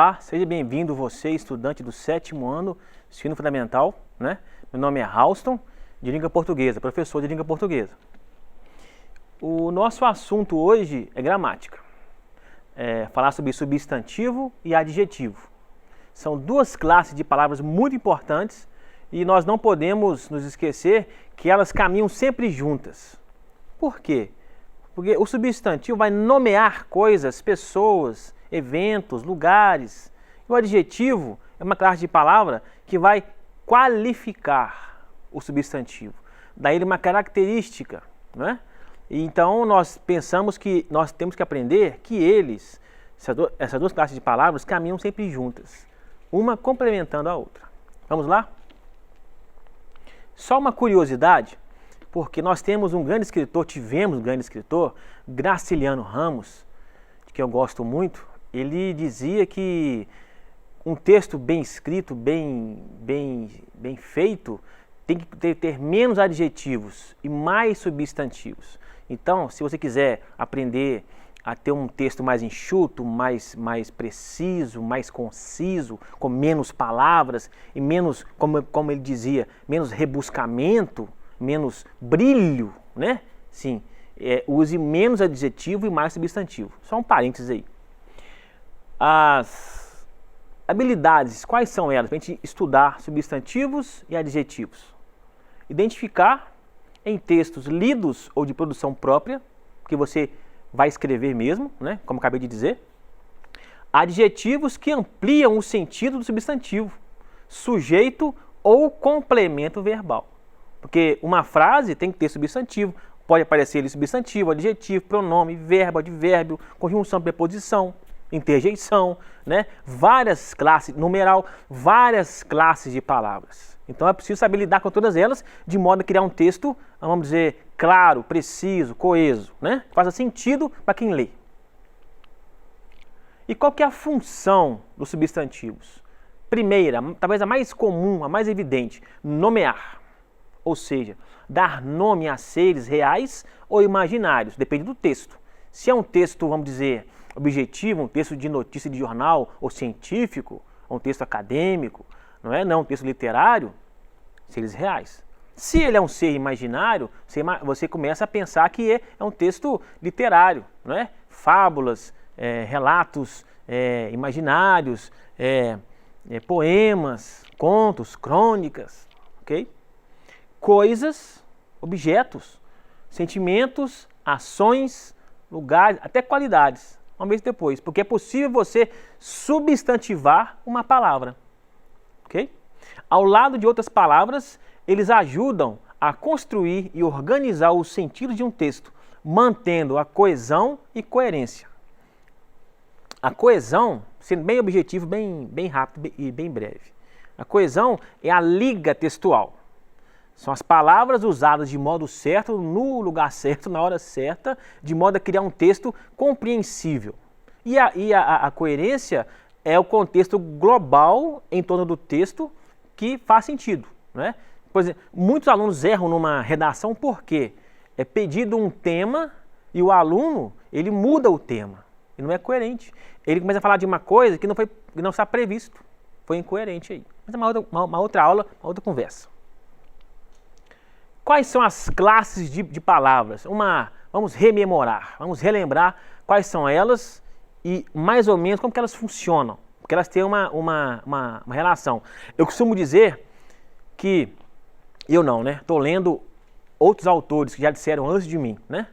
Olá, seja bem-vindo você, estudante do 7º ano, ensino fundamental, né? Meu nome é Halston, de língua portuguesa, professor de língua portuguesa. O nosso assunto hoje é gramática. Falar sobre substantivo e adjetivo. São duas classes de palavras muito importantes e nós não podemos nos esquecer que elas caminham sempre juntas. Por quê? Porque o substantivo vai nomear coisas, pessoas, eventos, lugares. E o adjetivo é uma classe de palavra que vai qualificar o substantivo, dar ele uma característica, né? Então nós pensamos que nós temos que aprender que essas duas classes de palavras caminham sempre juntas, uma complementando a outra. Vamos lá? Só uma curiosidade, porque nós tivemos um grande escritor, Graciliano Ramos, que eu gosto muito. Ele dizia que um texto bem escrito, bem feito, tem que ter menos adjetivos e mais substantivos. Então, se você quiser aprender a ter um texto mais enxuto, mais preciso, mais conciso, com menos palavras e menos, como ele dizia, menos rebuscamento, menos brilho, né? Sim, use menos adjetivo e mais substantivo. Só um parênteses aí. As habilidades, quais são elas? Para a gente estudar substantivos e adjetivos. Identificar em textos lidos ou de produção própria, que você vai escrever mesmo, né? Como acabei de dizer. Adjetivos que ampliam o sentido do substantivo, sujeito ou complemento verbal. Porque uma frase tem que ter substantivo, pode aparecer ali substantivo, adjetivo, pronome, verbo, advérbio, conjunção, preposição, interjeição, né? Várias classes, numeral, várias classes de palavras. Então é preciso saber lidar com todas elas, de modo a criar um texto, vamos dizer, claro, preciso, coeso, né? Que faça sentido para quem lê. E qual que é a função dos substantivos? Primeira, talvez a mais comum, a mais evidente, nomear. Ou seja, dar nome a seres reais ou imaginários, depende do texto. Se é um texto, vamos dizer, objetivo, um texto de notícia de jornal ou científico, um texto acadêmico, não um texto literário, seres reais. Se ele é um ser imaginário, você começa a pensar que é um texto literário, não é? Fábulas, relatos imaginários, poemas, contos, crônicas, ok? Coisas, objetos, sentimentos, ações, lugares, até qualidades. Vamos ver isso depois, porque é possível você substantivar uma palavra, ok? Ao lado de outras palavras, eles ajudam a construir e organizar os sentidos de um texto, mantendo a coesão e coerência. A coesão, sendo bem objetivo, bem rápido e bem breve. A coesão é a liga textual. São as palavras usadas de modo certo, no lugar certo, na hora certa, de modo a criar um texto compreensível. E a coerência é o contexto global em torno do texto que faz sentido, né? Por exemplo, muitos alunos erram numa redação porque é pedido um tema e o aluno ele muda o tema. E não é coerente. Ele começa a falar de uma coisa que não está previsto. Foi incoerente aí. Mas é uma outra aula, uma outra conversa. Quais são as classes de palavras? Vamos rememorar, vamos relembrar quais são elas e mais ou menos como que elas funcionam, porque elas têm uma relação. Eu costumo dizer que, estou lendo outros autores que já disseram antes de mim, né?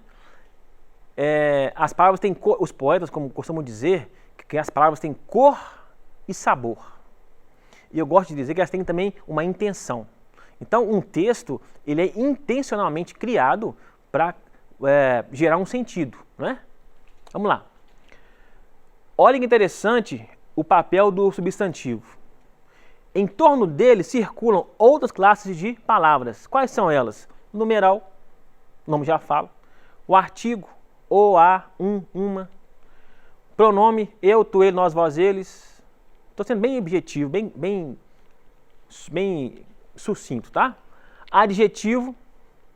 As palavras têm cor, os poetas, como costumam dizer, que as palavras têm cor e sabor. E eu gosto de dizer que elas têm também uma intenção. Então, um texto ele é intencionalmente criado para gerar um sentido, né? Vamos lá. Olha que interessante o papel do substantivo. Em torno dele circulam outras classes de palavras. Quais são elas? Numeral, o nome já fala. O artigo, o, a, uma. Pronome, eu, tu, ele, nós, vós, eles. Estou sendo bem objetivo, bem sucinto, tá? Adjetivo,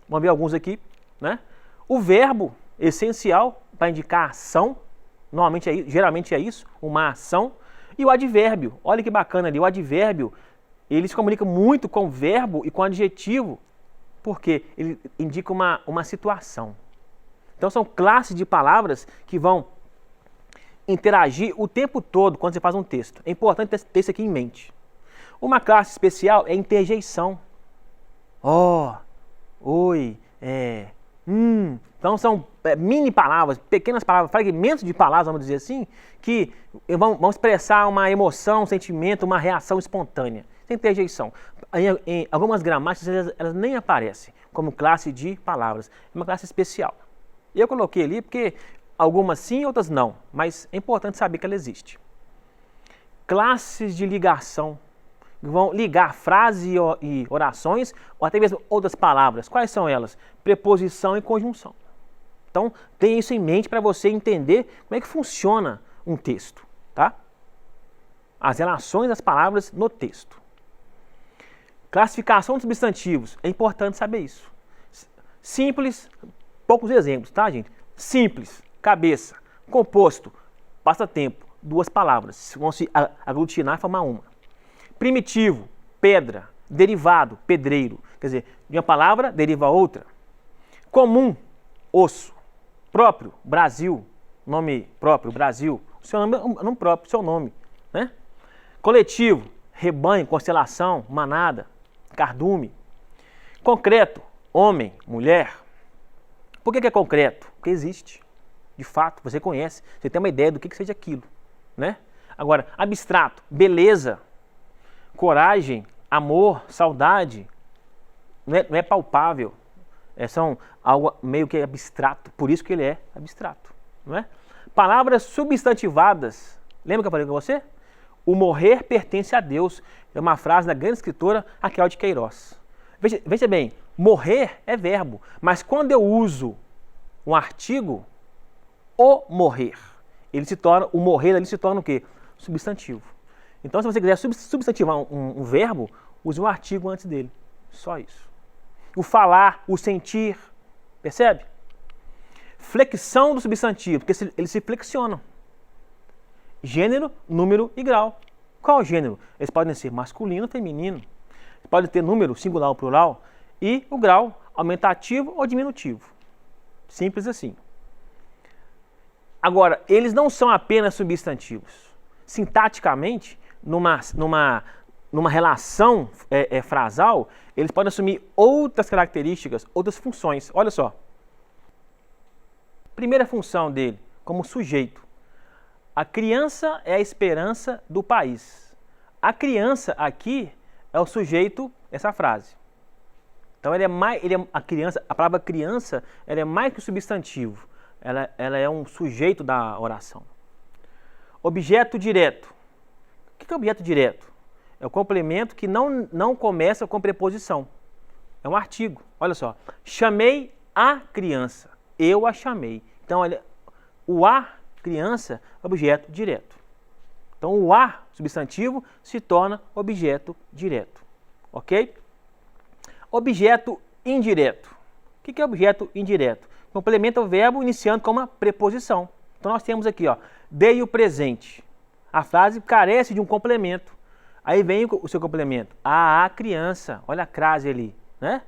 vamos ver alguns aqui, né? O verbo essencial para indicar ação, geralmente é isso, uma ação. E o advérbio, olha que bacana ali, o advérbio, ele se comunica muito com o verbo e com o adjetivo, porque ele indica uma situação. Então são classes de palavras que vão interagir o tempo todo quando você faz um texto. É importante ter isso aqui em mente. Uma classe especial é interjeição. Ó, oi, Então são mini palavras, pequenas palavras, fragmentos de palavras, vamos dizer assim, que vão expressar uma emoção, um sentimento, uma reação espontânea. Sem interjeição. Em algumas gramáticas elas nem aparecem como classe de palavras. É uma classe especial. Eu coloquei ali porque algumas sim, outras não, mas é importante saber que ela existe. Classes de ligação. Vão ligar frases e orações, ou até mesmo outras palavras. Quais são elas? Preposição e conjunção. Então, tenha isso em mente para você entender como é que funciona um texto, tá? As relações das palavras no texto. Classificação dos substantivos. É importante saber isso. Simples, poucos exemplos, tá, gente? Simples, cabeça. Composto, passatempo. 2 palavras. Vão se aglutinar e formar uma. Primitivo, pedra. Derivado, pedreiro. Quer dizer, de uma palavra deriva outra. Comum, osso. Próprio, Brasil. Nome próprio, Brasil. O seu nome é nome próprio, seu nome, né? Coletivo, rebanho, constelação, manada, cardume. Concreto, homem, mulher. Por que é concreto? Porque existe. De fato, você conhece, você tem uma ideia do que seja aquilo, né? Agora, abstrato, beleza, coragem, amor, saudade, não é palpável, são algo meio que abstrato, por isso que ele é abstrato, não é? Palavras substantivadas, lembra que eu falei com você? O morrer pertence a Deus, é uma frase da grande escritora Raquel de Queiroz. Veja bem, morrer é verbo, mas quando eu uso um artigo, o morrer, o morrer ali se torna o quê? Substantivo. Então, se você quiser substantivar um verbo, use um artigo antes dele. Só isso. O falar, o sentir, percebe? Flexão do substantivo, porque eles se flexionam. Gênero, número e grau. Qual gênero? Eles podem ser masculino, feminino. Pode ter número, singular ou plural. E o grau, aumentativo ou diminutivo. Simples assim. Agora, eles não são apenas substantivos. Sintaticamente, numa relação frasal, eles podem assumir outras características, outras funções. Olha só. Primeira função dele, como sujeito. A criança é a esperança do país. A criança aqui é o sujeito dessa frase. Então a palavra criança ela é mais que o substantivo. Ela é um sujeito da oração. Objeto direto. O que é objeto direto? É o complemento que não começa com preposição. É um artigo. Olha só. Chamei a criança. Eu a chamei. Então, olha, o a criança é objeto direto. Então, o a substantivo se torna objeto direto. Ok? Objeto indireto. O que é objeto indireto? Complementa o verbo iniciando com uma preposição. Então, nós temos aqui, ó, dei o presente. A frase carece de um complemento. Aí vem o seu complemento. A criança. Olha a crase ali, né?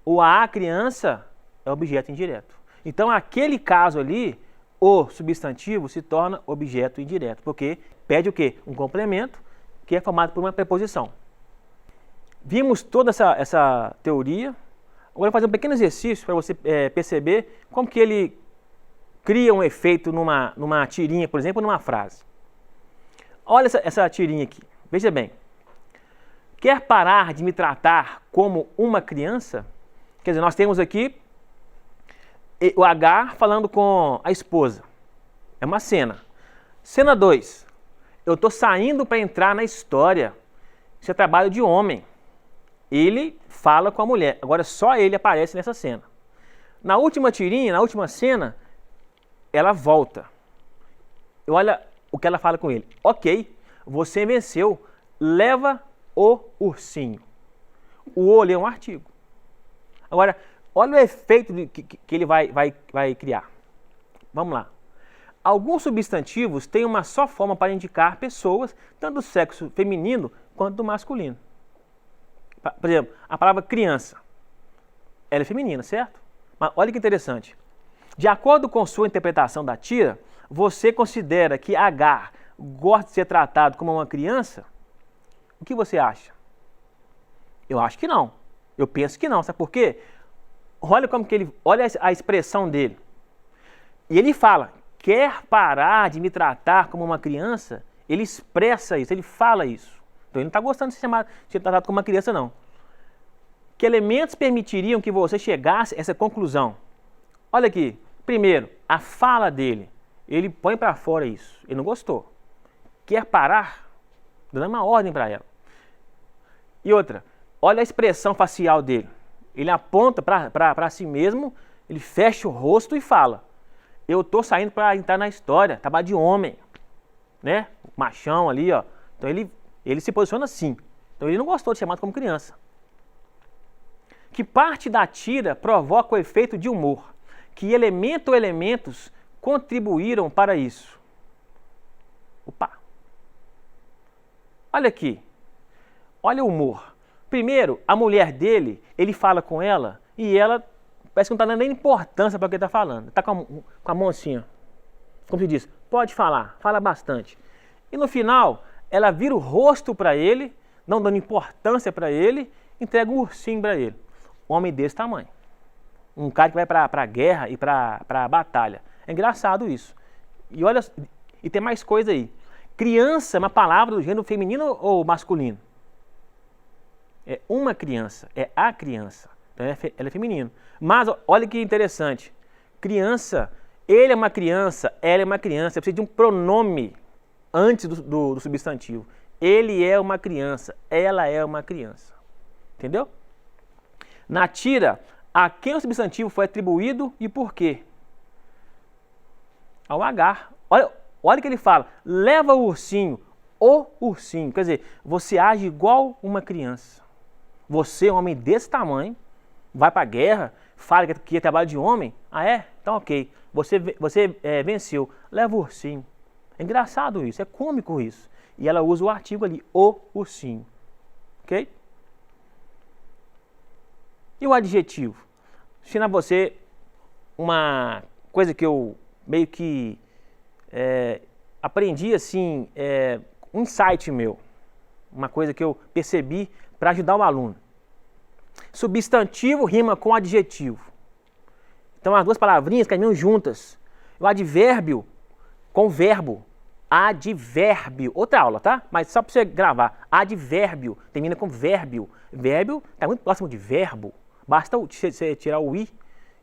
O a criança é objeto indireto. Então, aquele caso ali, o substantivo se torna objeto indireto, porque pede o quê? Um complemento que é formado por uma preposição. Vimos toda essa teoria. Agora eu vou fazer um pequeno exercício para você perceber como que ele cria um efeito numa tirinha, por exemplo, numa frase. Olha essa tirinha aqui. Veja bem. Quer parar de me tratar como uma criança? Quer dizer, nós temos aqui o H falando com a esposa. É uma cena. Cena 2. Eu estou saindo para entrar na história. Isso é trabalho de homem. Ele fala com a mulher. Agora só ele aparece nessa cena. Na última tirinha, na última cena, ela volta. E olha o que ela fala com ele. Ok, você venceu. Leva o ursinho. O olho é um artigo. Agora, olha o efeito que ele vai criar. Vamos lá. Alguns substantivos têm uma só forma para indicar pessoas, tanto do sexo feminino quanto do masculino. Por exemplo, a palavra criança, ela é feminina, certo? Mas olha que interessante. De acordo com sua interpretação da tira, você considera que Agar gosta de ser tratado como uma criança? O que você acha? Eu acho que não. Eu penso que não. Sabe por quê? Olha a expressão dele. E ele fala, quer parar de me tratar como uma criança? Ele expressa isso, ele fala isso. Então ele não está gostando de ser tratado como uma criança, não. Que elementos permitiriam que você chegasse a essa conclusão? Olha aqui. Primeiro, a fala dele. Ele põe para fora isso. Ele não gostou. Quer parar? Dando uma ordem para ela. E outra, olha a expressão facial dele. Ele aponta para si mesmo, ele fecha o rosto e fala, eu estou saindo para entrar na história, trabalho de homem, né? O machão ali, ó. Então ele se posiciona assim. Então ele não gostou de ser chamado como criança. Que parte da tira provoca o efeito de humor? Que elemento ou elementos contribuíram para isso? Opa! Olha aqui. Olha o humor. Primeiro, a mulher dele, ele fala com ela e ela parece que não está dando nem importância para o que ele está falando. Está com a mão assim, ó. Como se diz, pode falar, fala bastante. E no final, ela vira o rosto para ele, não dando importância para ele, entrega um ursinho para ele. Um homem desse tamanho. Um cara que vai para a guerra e para a batalha. É engraçado isso. E olha, e tem mais coisa aí. Criança é uma palavra do gênero feminino ou masculino? É uma criança, é a criança. Então ela é feminino. Mas olha que interessante. Criança, ele é uma criança, ela é uma criança. Precisa de um pronome antes do substantivo. Ele é uma criança, ela é uma criança. Entendeu? Na tira, a quem o substantivo foi atribuído e por quê? Ao Agar. Olha o que ele fala. Leva o ursinho. Quer dizer, você age igual uma criança. Você, um homem desse tamanho, vai para a guerra, fala que é trabalho de homem. Ah, é? Então ok. Você venceu. Leva o ursinho. É engraçado isso, é cômico isso. E ela usa o artigo ali, o ursinho. Ok? E o adjetivo? Ensina a você uma coisa que eu meio que aprendi assim, um insight meu. Uma coisa que eu percebi para ajudar o aluno. Substantivo rima com adjetivo. Então as duas palavrinhas caminham juntas. O advérbio com verbo. Advérbio. Outra aula, tá? Mas só para você gravar. Advérbio termina com vérbio. Vérbio está muito próximo de verbo. Basta você tirar o i.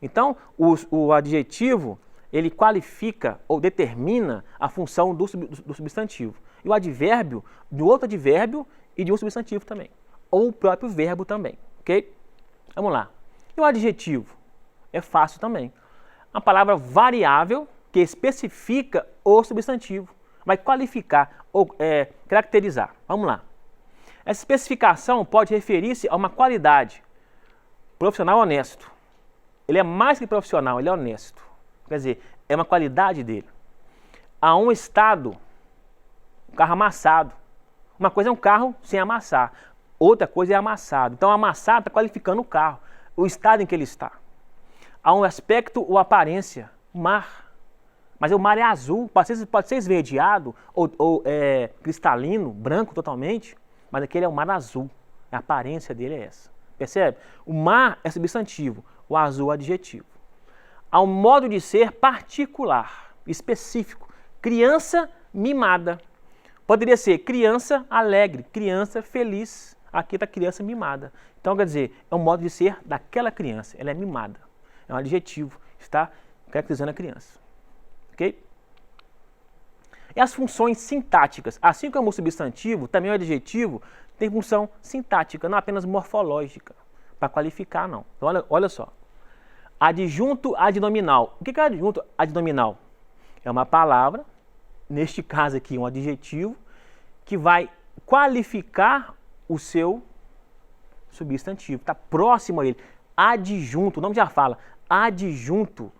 Então o adjetivo ele qualifica ou determina a função do substantivo. E o advérbio do outro advérbio e de um substantivo também. Ou o próprio verbo também, ok? Vamos lá. E o adjetivo? É fácil também. A palavra variável que especifica o substantivo. Vai qualificar ou caracterizar. Vamos lá. Essa especificação pode referir-se a uma qualidade. Profissional honesto. Ele é mais que profissional, ele é honesto. Quer dizer, é uma qualidade dele. A um estado, um carro amassado. Uma coisa é um carro sem amassar. Outra coisa é amassado. Então, amassado está qualificando o carro, o estado em que ele está. Há um aspecto ou aparência, o mar. Mas o mar é azul, pode ser esverdeado ou cristalino, branco totalmente, mas aquele é o mar azul. A aparência dele é essa. Percebe? O mar é substantivo, o azul é adjetivo. Há um modo de ser particular, específico. Criança mimada. Poderia ser criança alegre, criança feliz. Aqui está criança mimada. Então, quer dizer, é um modo de ser daquela criança. Ela é mimada. É um adjetivo. Está caracterizando a criança. Ok? E as funções sintáticas. Assim como o substantivo, também o adjetivo tem função sintática, não apenas morfológica. Para qualificar, não. Então, olha só. Adjunto adnominal. O que é adjunto adnominal? É uma palavra, neste caso aqui um adjetivo, que vai qualificar o seu substantivo. Está próximo a ele. Adjunto, o nome já fala. Adjunto,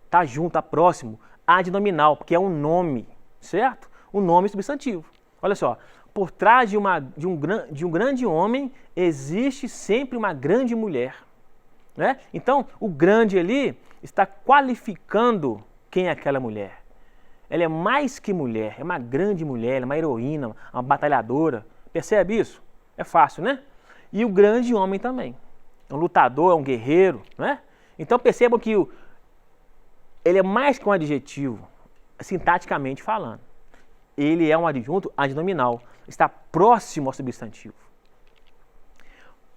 está junto, está próximo. adnominal, porque é um nome, certo? Um nome substantivo. Olha só, por trás de um grande homem existe sempre uma grande mulher. Né? Então, o grande ali está qualificando quem é aquela mulher. Ela é mais que mulher, é uma grande mulher, é uma heroína, uma batalhadora. Percebe isso? É fácil, né? E o grande homem também. É um lutador, é um guerreiro, né? Então percebam que ele é mais que um adjetivo, sintaticamente falando. Ele é um adjunto adnominal, está próximo ao substantivo.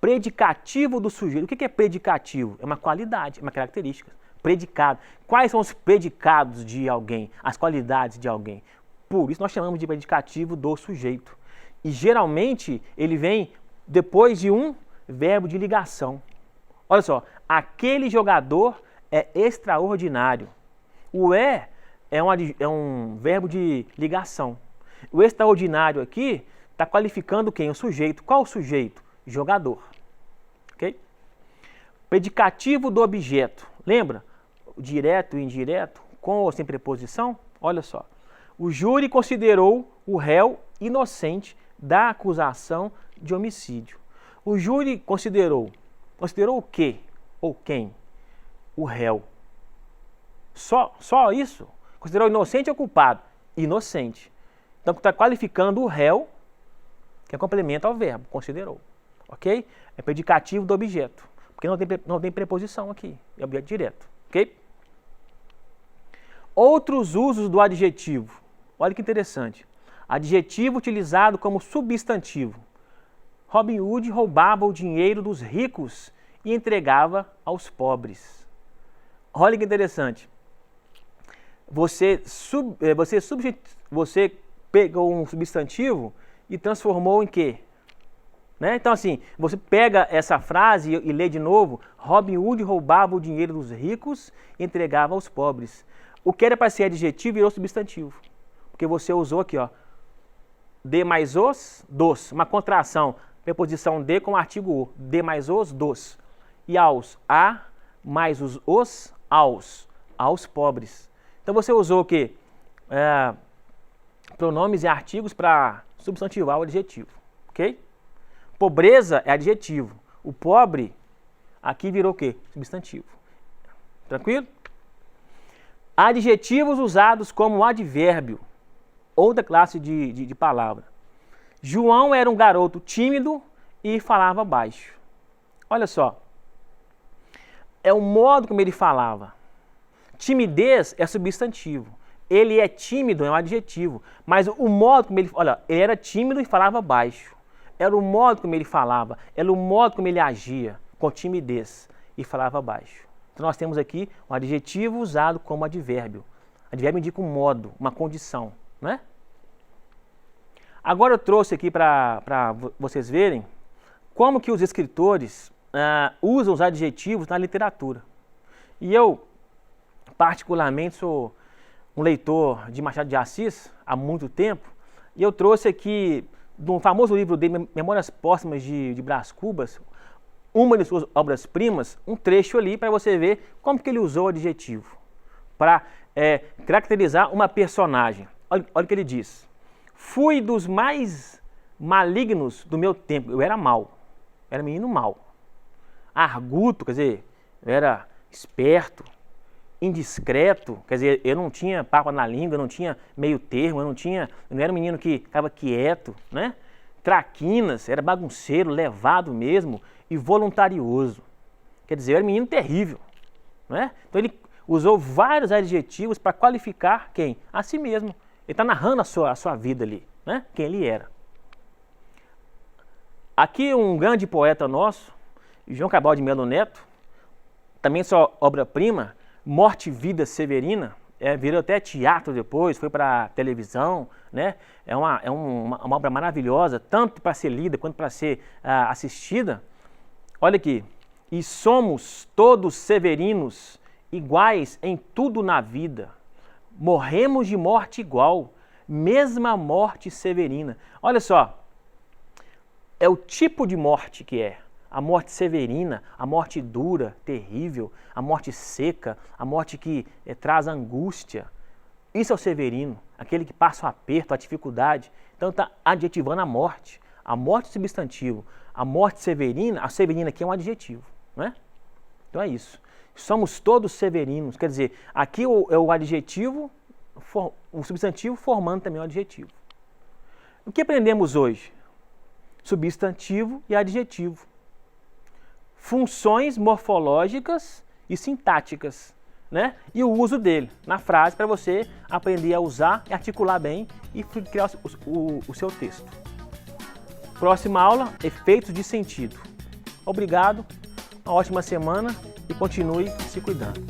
Predicativo do sujeito. O que é predicativo? É uma qualidade, é uma característica. Predicado. Quais são os predicados de alguém? As qualidades de alguém? Por isso nós chamamos de predicativo do sujeito. E geralmente ele vem depois de um verbo de ligação. Olha só, aquele jogador é extraordinário. O é um verbo de ligação. O extraordinário aqui está qualificando quem? O sujeito. Qual o sujeito? Jogador. Ok? Predicativo do objeto. Lembra? Direto e indireto, com ou sem preposição? Olha só. O júri considerou o réu inocente da acusação de homicídio. O júri considerou o quê? Ou quem? O réu. Só isso? Considerou inocente ou culpado? Inocente. Então está qualificando o réu, que é complemento ao verbo, considerou. Ok? É predicativo do objeto. Porque não tem preposição aqui. É objeto direto. Ok? Outros usos do adjetivo. Olha que interessante. Adjetivo utilizado como substantivo. Robin Hood roubava o dinheiro dos ricos e entregava aos pobres. Olha que interessante. Você pegou um substantivo e transformou em quê? Né? Então assim, você pega essa frase e lê de novo. Robin Hood roubava o dinheiro dos ricos e entregava aos pobres. O que era para ser adjetivo virou substantivo. Porque você usou aqui, ó, de mais os, dos. Uma contração. Preposição de com o artigo o. De mais os, dos. E aos, a, mais os aos pobres. Então você usou o quê? Pronomes e artigos para substantivar o adjetivo. Ok? Pobreza é adjetivo. O pobre, aqui virou o quê? Substantivo. Tranquilo? Adjetivos usados como advérbio, outra classe de palavra. João era um garoto tímido e falava baixo. Olha só, é o modo como ele falava. Timidez é substantivo. Ele é tímido, é um adjetivo. Mas o modo como ele... Olha, ele era tímido e falava baixo. Era o modo como ele falava, era o modo como ele agia, com timidez e falava baixo. Então nós temos aqui um adjetivo usado como advérbio. Advérbio indica um modo, uma condição, né? Agora eu trouxe aqui para vocês verem como que os escritores usam os adjetivos na literatura. E eu, particularmente, sou um leitor de Machado de Assis há muito tempo, e eu trouxe aqui, do famoso livro dele, Memórias Póstumas de Brás Cubas, uma de suas obras-primas, um trecho ali para você ver como que ele usou o adjetivo para caracterizar uma personagem. Olha o que ele diz. Fui dos mais malignos do meu tempo. Eu era mau. Era menino mau. Arguto, quer dizer, eu era esperto. Indiscreto, quer dizer, eu não tinha papo na língua, eu não tinha meio termo, eu não era um menino que ficava quieto, né? Traquinas, era bagunceiro, levado mesmo e voluntarioso. Quer dizer, eu era um menino terrível, né? Então ele usou vários adjetivos para qualificar quem? A si mesmo. Ele está narrando a sua vida ali, né? Quem ele era. Aqui um grande poeta nosso, João Cabral de Melo Neto, também sua obra-prima, Morte e Vida Severina, virou até teatro depois, foi para televisão, né? É uma obra maravilhosa, tanto para ser lida quanto para ser assistida. Olha aqui, e somos todos severinos, iguais em tudo na vida. Morremos de morte igual, mesma morte severina. Olha só, é o tipo de morte que é. A morte severina, a morte dura, terrível, a morte seca, a morte que traz angústia. Isso é o severino, aquele que passa o aperto, a dificuldade. Então está adjetivando a morte é substantivo. A morte severina, a severina aqui é um adjetivo, não é? Então é isso. Somos todos severinos, quer dizer, aqui é o adjetivo, o substantivo formando também o adjetivo. O que aprendemos hoje? Substantivo e adjetivo. Funções morfológicas e sintáticas, né? E o uso dele na frase para você aprender a usar e articular bem e criar o seu texto. Próxima aula, efeitos de sentido. Obrigado, uma ótima semana e continue se cuidando.